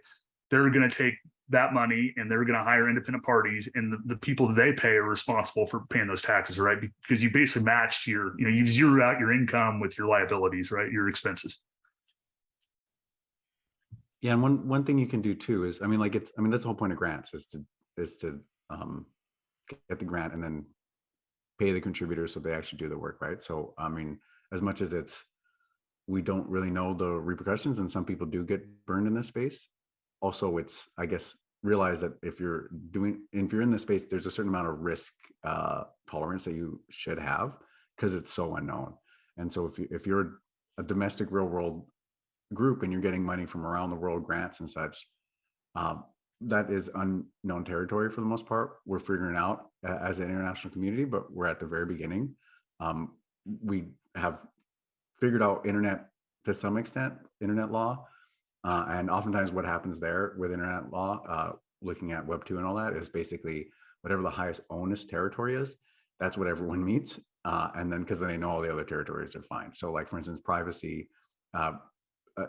they're going to take that money and they're going to hire independent parties, and the people that they pay are responsible for paying those taxes, right? Because you basically matched you've zeroed out your income with your liabilities, right? Your expenses. Yeah, and one thing you can do too is, that's the whole point of grants is to get the grant and then pay the contributors so they actually do the work, right? So, as much as we don't really know the repercussions, and some people do get burned in this space. Also, it's, I guess, realize that if you're in this space, there's a certain amount of risk tolerance that you should have, because it's so unknown. And so if you're a domestic real world group and you're getting money from around the world, grants and such, that is unknown territory for the most part. We're figuring out as an international community, but we're at the very beginning. We have figured out internet to some extent, internet law. And oftentimes what happens there with internet law, looking at Web 2 and all that, is basically whatever the highest onus territory is, that's what everyone meets. And then, because then they know all the other territories are fine. So like, for instance, privacy,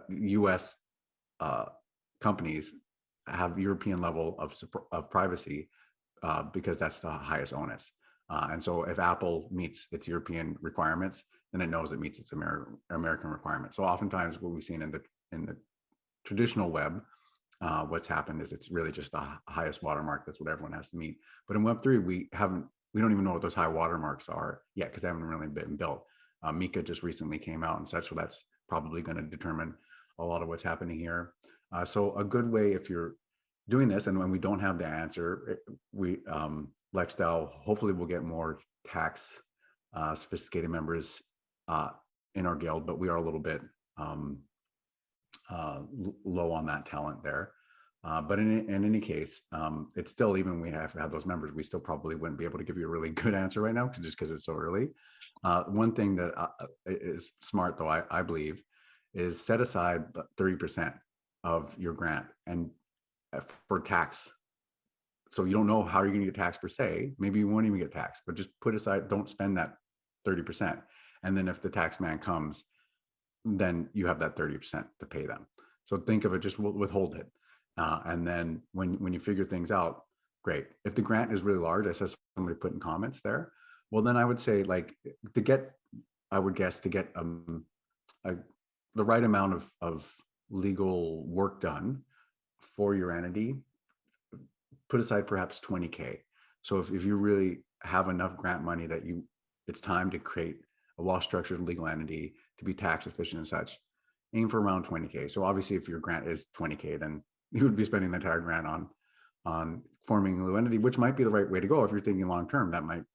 US companies have European level of privacy because that's the highest onus. And so if Apple meets its European requirements, then it knows it meets its American requirements. So oftentimes what we've seen in the traditional web, what's happened is it's really just the highest watermark. That's what everyone has to meet. But in Web3, we don't even know what those high watermarks are yet, because they haven't really been built. Mika just recently came out and such, so that's probably going to determine a lot of what's happening here. So a good way, if you're doing this and when we don't have the answer, LexDAO hopefully will get more tax sophisticated members in our guild, but we are a little bit low on that talent there. But in any case, it's still, even when we have had those members, we still probably wouldn't be able to give you a really good answer right now, just because it's so early. One thing that is smart, though, I believe, is set aside 30% of your grant and for tax. So you don't know how you're going to get taxed per se. Maybe you won't even get taxed, but just put aside, don't spend that 30%. And then if the tax man comes, then you have that 30% to pay them. So think of it, just withhold it. And then when you figure things out, great. If the grant is really large, I saw somebody put in comments there, well, then I would say, like, to get the right amount of legal work done for your entity, put aside perhaps 20K. So if you really have enough grant money that it's time to create a well-structured legal entity to be tax efficient and such, aim for around 20K. So obviously if your grant is 20K, then you would be spending the entire grant on forming a new entity, which might be the right way to go. If you're thinking long-term,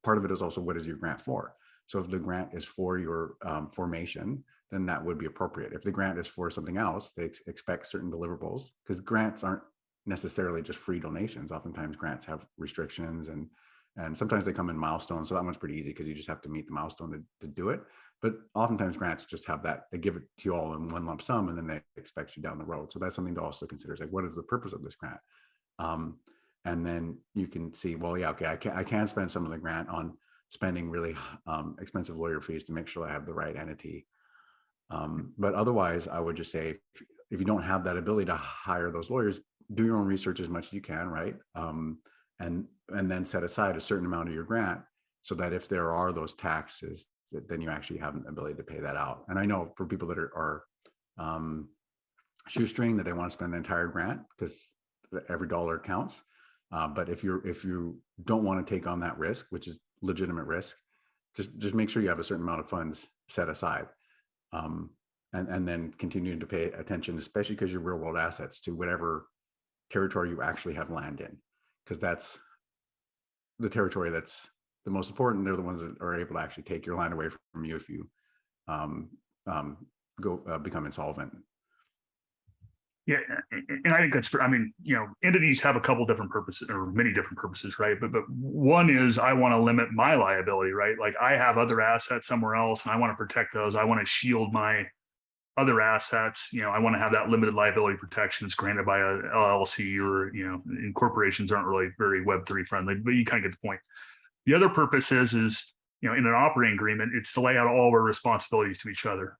part of it is also, what is your grant for? So if the grant is for your formation, then that would be appropriate. If the grant is for something else, they expect certain deliverables, because grants aren't necessarily just free donations. Oftentimes grants have restrictions and sometimes they come in milestones. So that one's pretty easy because you just have to meet the milestone to do it. But oftentimes grants just have that, they give it to you all in one lump sum and then they expect you down the road. So that's something to also consider. It's like, what is the purpose of this grant? And then you can see, well, yeah, okay, I can spend some of the grant on spending really expensive lawyer fees to make sure I have the right entity. But otherwise, I would just say, if you don't have that ability to hire those lawyers, do your own research as much as you can, right? And then set aside a certain amount of your grant so that if there are those taxes, then you actually have an ability to pay that out. And I know for people that are shoestring, that they want to spend the entire grant because every dollar counts. But if you don't want to take on that risk, which is legitimate risk, just make sure you have a certain amount of funds set aside. And then continue to pay attention, especially because your real world assets, to whatever territory you actually have land in, because that's the territory that's the most important. They're the ones that are able to actually take your land away from you if you become insolvent. Yeah, and I think that's, I mean, entities have a couple different purposes, or many different purposes, right? But one is, I want to limit my liability, right? Like, I have other assets somewhere else and I want to protect those. I want to shield my other assets. I want to have that limited liability protection that's granted by a LLC, or, and corporations aren't really very Web3 friendly, but you kind of get the point. The other purpose is, in an operating agreement, it's to lay out all our responsibilities to each other,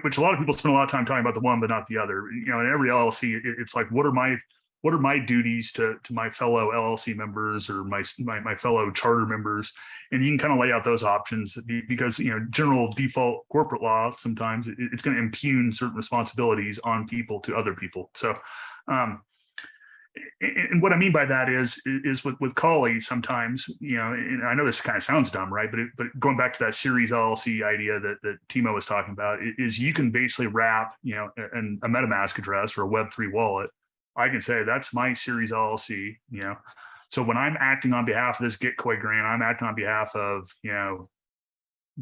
which a lot of people spend a lot of time talking about the one, but not the other. In every LLC, it's like, what are my duties to my fellow LLC members, or my fellow charter members? And you can kind of lay out those options, because, general default corporate law, sometimes it's going to impugn certain responsibilities on people to other people. So, and what I mean by that is with colleagues sometimes, and I know this kind of sounds dumb, right? But going back to that series LLC idea that Timo was talking about, is you can basically wrap, a MetaMask address or a Web3 wallet. I can say that's my series LLC, So when I'm acting on behalf of this Gitcoin grant, I'm acting on behalf of,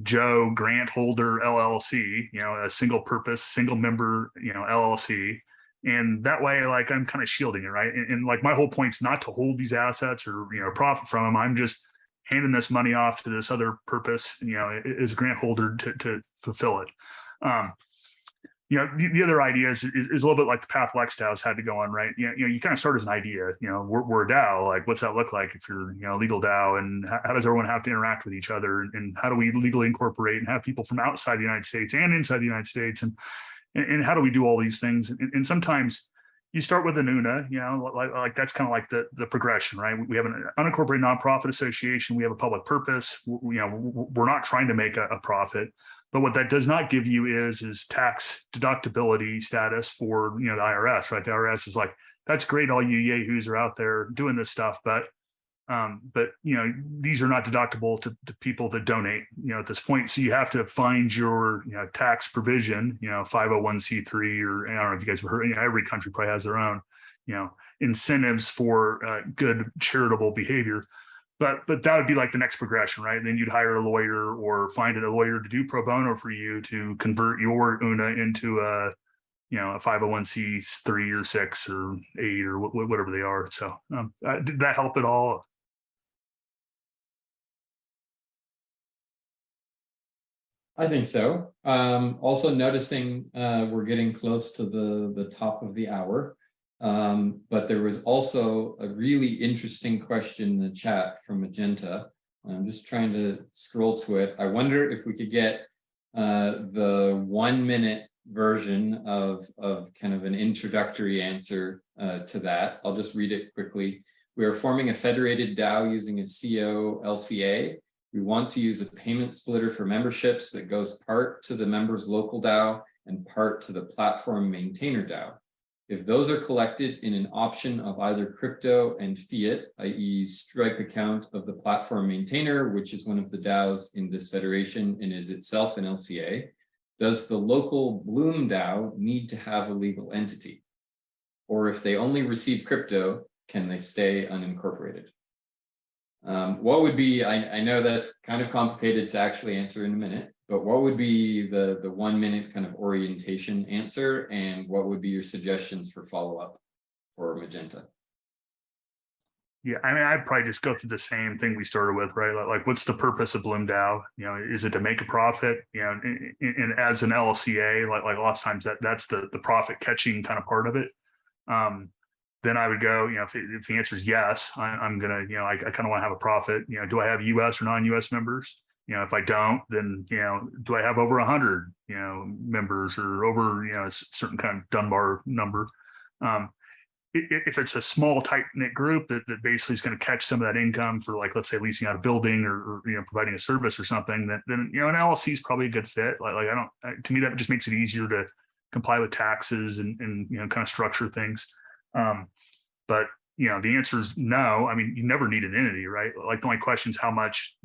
Joe Grant Holder LLC, a single purpose, single member, LLC. And that way, like, I'm kind of shielding it, right? And like, my whole point's not to hold these assets or, profit from them. I'm just handing this money off to this other purpose, as grant holder to fulfill it. The other idea is a little bit like the path LexDAO's had to go on, right? You kind of start as an idea, we're a DAO, like, what's that look like if you're, a legal DAO, and how does everyone have to interact with each other? And how do we legally incorporate and have people from outside the United States and inside the United States? And how do we do all these things? And sometimes you start with an UNA, like that's kind of like the progression, right? We have an unincorporated nonprofit association. We have a public purpose. We're not trying to make a profit, but what that does not give you is tax deductibility status for, the IRS, right? The IRS is like, that's great, all you yahoos are out there doing this stuff, but these are not deductible to people that donate, at this point. So you have to find your, tax provision, 501c3, or I don't know if you guys have heard, every country probably has their own, incentives for good charitable behavior. But that would be like the next progression, right? And then you'd hire a lawyer or find a lawyer to do pro bono for you to convert your UNA into a 501c3 or 6 or 8 or whatever they are. So did that help at all? I think so. Also noticing we're getting close to the top of the hour, but there was also a really interesting question in the chat from Magenta. I'm just trying to scroll to it. I wonder if we could get the 1-minute version of kind of an introductory answer to that. I'll just read it quickly. We are forming a federated DAO using a CO LCA. We want to use a payment splitter for memberships that goes part to the member's local DAO and part to the platform maintainer DAO. If those are collected in an option of either crypto and fiat, i.e. Stripe account of the platform maintainer, which is one of the DAOs in this federation and is itself an LCA, does the local Bloom DAO need to have a legal entity? Or if they only receive crypto, can they stay unincorporated? What would be, I know that's kind of complicated to actually answer in a minute, but what would be the 1-minute kind of orientation answer, and what would be your suggestions for follow-up for Magenta? Yeah, I mean, I'd probably just go through the same thing we started with, right? Like, what's the purpose of Bloom DAO? Is it to make a profit? And as an LLCA, like lots of times that's the profit catching kind of part of it. then I would go, if the answer is yes, I'm gonna, I kind of want to have a profit. Do I have U.S. or non-U.S. members? If I don't, then, do I have over 100, members or over, a certain kind of Dunbar number? If it's a small tight knit group that basically is going to catch some of that income for, like, let's say leasing out a building or providing a service or something, then an LLC is probably a good fit. To me, that just makes it easier to comply with taxes and kind of structure things. But the answer is no. I mean, you never need an entity, right? Like, the only question is how much,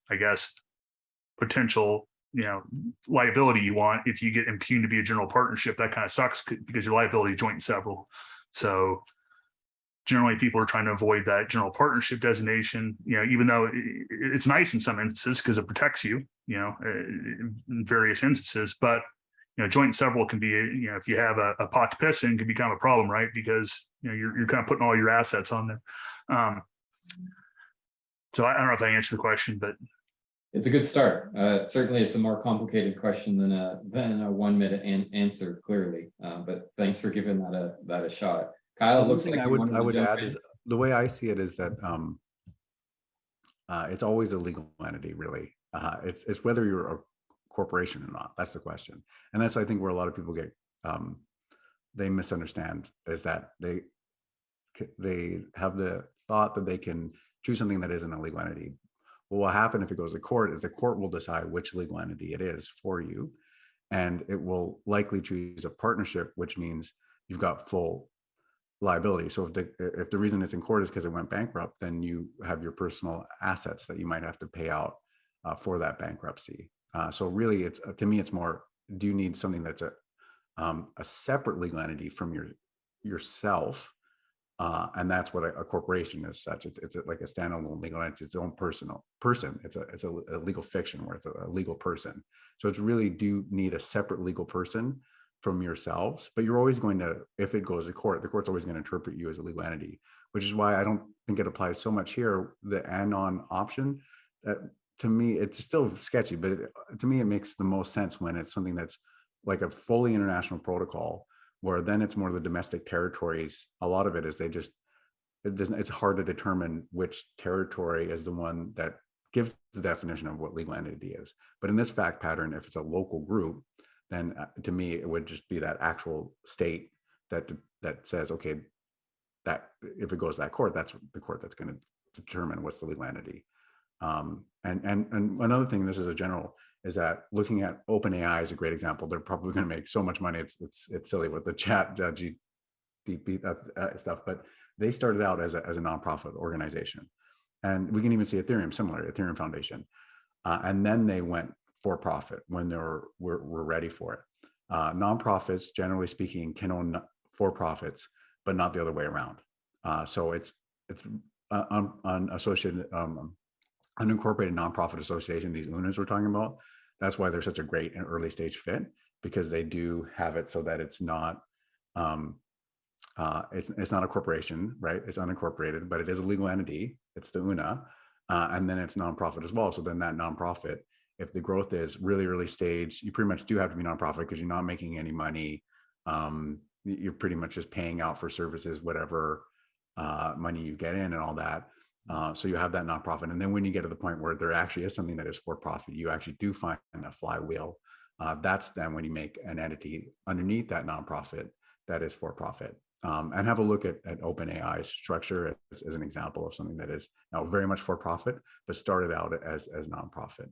I guess, potential liability you want. If you get impugned to be a general partnership, that kind of sucks because your liability is joint and several. So generally people are trying to avoid that general partnership designation, even though it's nice in some instances because it protects you, in various instances. But joint and several can be, if you have a pot to piss in, can become a problem, right? Because you're kind of putting all your assets on there. So I don't know if I answered the question, but it's a good start. Certainly, it's a more complicated question than a 1 minute answer, clearly. But thanks for giving that a shot. Kyle, it looks like I would add is the way I see it is that it's always a legal entity, really. It's whether you're a corporation or not. That's the question, and that's, I think, where a lot of people get they misunderstand, is that they have the thought that they can choose something that isn't a legal entity. What will happen if it goes to court is the court will decide which legal entity it is for you, and it will likely choose a partnership, which means you've got full liability. So if the reason it's in court is because it went bankrupt, then you have your personal assets that you might have to pay out for that bankruptcy. So really, it's, to me, it's more, do you need something that's a separate legal entity from yourself? And that's what a corporation is. Such it's like a standalone legal entity, its own person. It's a legal fiction where it's a legal person. So it's really, do you need a separate legal person from yourselves? But you're always going to, if it goes to court, the court's always going to interpret you as a legal entity, which is why I don't think it applies so much here. The anon option, to me, it's still sketchy, but to me, it makes the most sense when it's something that's like a fully international protocol, where then it's more the domestic territories. A lot of it is it's hard to determine which territory is the one that gives the definition of what legal entity is. But in this fact pattern, if it's a local group, then to me, it would just be that actual state that says, okay, that if it goes to that court, that's the court that's going to determine what's the legal entity. And another thing, this is a general, is that looking at OpenAI is a great example. They're probably going to make so much money. It's silly with the chat GDP stuff, but they started out as a nonprofit organization, and we can even see Ethereum similar, Ethereum Foundation, and then they went for profit when we're ready for it. Nonprofits, generally speaking, can own for profits, but not the other way around. So it's unassociated. Unincorporated nonprofit association, these UNAs we're talking about, that's why they're such a great and early stage fit, because they do have it so that it's not it's not a corporation, right? It's unincorporated, but it is a legal entity. It's the UNA, and then it's nonprofit as well. So then that nonprofit, if the growth is really early stage, you pretty much do have to be nonprofit because you're not making any money. You're pretty much just paying out for services, whatever money you get in and all that. So you have that nonprofit. And then when you get to the point where there actually is something that is for profit, you actually do find a flywheel. That's then when you make an entity underneath that nonprofit that is for profit. And have a look at OpenAI's structure as an example of something that is now very much for profit, but started out as nonprofit.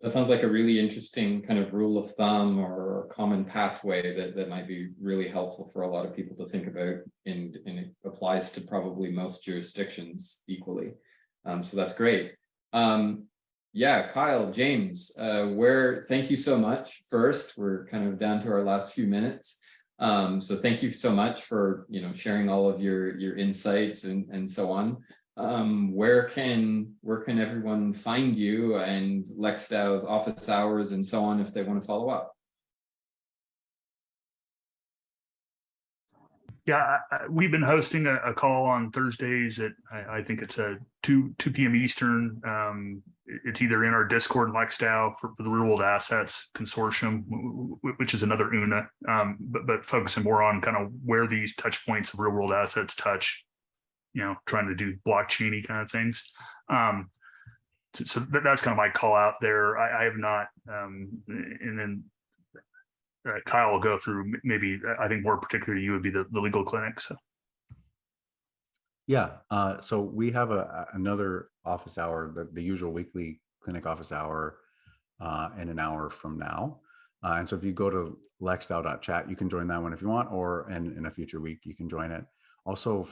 That sounds like a really interesting kind of rule of thumb or common pathway that might be really helpful for a lot of people to think about, and it applies to probably most jurisdictions equally. So that's great. Yeah, Kyle, James, thank you so much. First, we're kind of down to our last few minutes. So thank you so much for sharing all of your insights and so on. Where can everyone find you and LexDAO's office hours and so on if they want to follow up? Yeah, we've been hosting a call on Thursdays at, I think it's a 2 p.m. Eastern. It's either in our Discord in LexDAO for the Real World Assets Consortium, which is another UNA, but focusing more on kind of where these touch points of real world assets touch, trying to do blockchain-y kind of things. So that's kind of my call out there. I have not, and then Kyle will go through maybe, I think more particularly you would be the legal clinic. So. Yeah, so we have another office hour, the usual weekly clinic office hour in an hour from now. And so if you go to lexdao.chat, you can join that one if you want, or in a future week, you can join it. Also,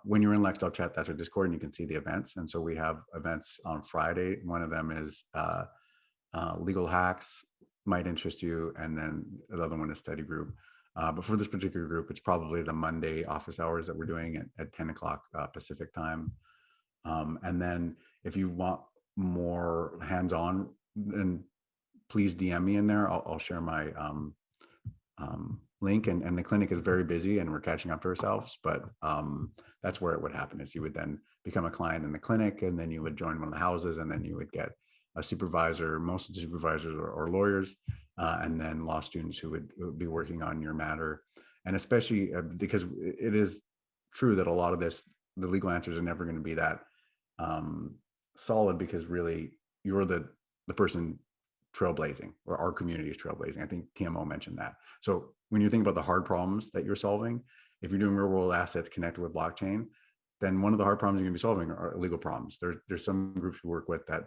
when you're in LexDAO chat, that's our Discord, and you can see the events. And so we have events on Friday. One of them is legal hacks, might interest you, and then the other one is study group. But for this particular group, it's probably the Monday office hours that we're doing at 10 o'clock Pacific time. And then if you want more hands-on, then please DM me in there. I'll share my link, and the clinic is very busy and we're catching up to ourselves, but that's where it would happen, is you would then become a client in the clinic, and then you would join one of the houses, and then you would get a supervisor. Most of the supervisors are lawyers, and then law students who would be working on your matter. And especially because it is true that a lot of the legal answers are never going to be that solid, because really you're the person trailblazing, or our community is trailblazing. I think TMO mentioned that. So when you think about the hard problems that you're solving, if you're doing real world assets connected with blockchain, then one of the hard problems you're going to be solving are legal problems. There's some groups we work with that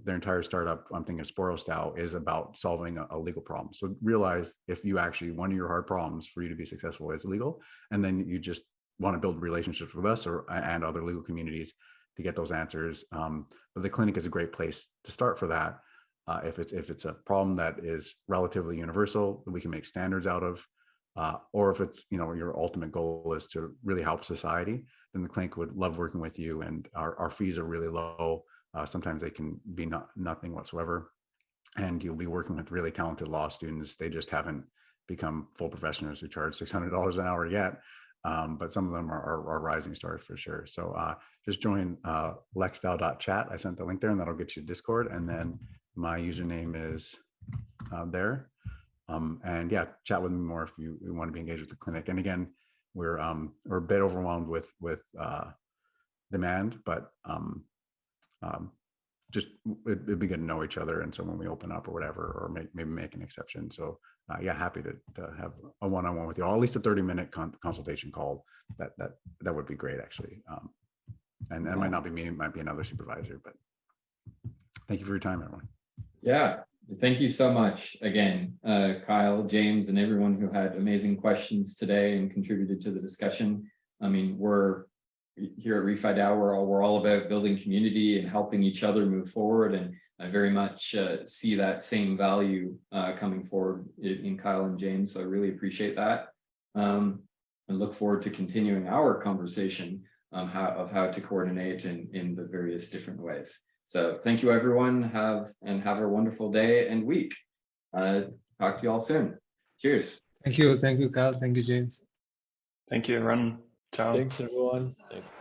their entire startup, I'm thinking of Sporos DAO, is about solving a legal problem. So realize, if you actually, one of your hard problems for you to be successful is legal, and then you just want to build relationships with us and other legal communities to get those answers. But the clinic is a great place to start for that. If it's a problem that is relatively universal, that we can make standards out of, or if it's, your ultimate goal is to really help society, then the clinic would love working with you. And our fees are really low. Sometimes they can be nothing whatsoever. And you'll be working with really talented law students. They just haven't become full professionals who charge $600 an hour yet. But some of them are rising stars for sure. So just join lexdao.chat. I sent the link there, and that'll get you Discord. And then my username is there. And yeah, chat with me more if you want to be engaged with the clinic. And again, we're a bit overwhelmed with demand, but just it'd be good to know each other. And so when we open up or whatever, or maybe make an exception. So yeah, happy to have a one-on-one with you, or at least a 30-minute consultation call. That would be great, actually. And that might not be me, it might be another supervisor, but thank you for your time, everyone. Yeah, thank you so much again, Kyle, James, and everyone who had amazing questions today and contributed to the discussion. I mean, we're here at ReFi DAO, we're all about building community and helping each other move forward. And I very much see that same value coming forward in Kyle and James. So I really appreciate that. And look forward to continuing our conversation on how to coordinate in the various different ways. So thank you, everyone. Have a wonderful day and week. Talk to you all soon. Cheers. Thank you, Kyle. Thank you, James. Thank you, everyone. Ciao. Thanks, everyone. Thanks.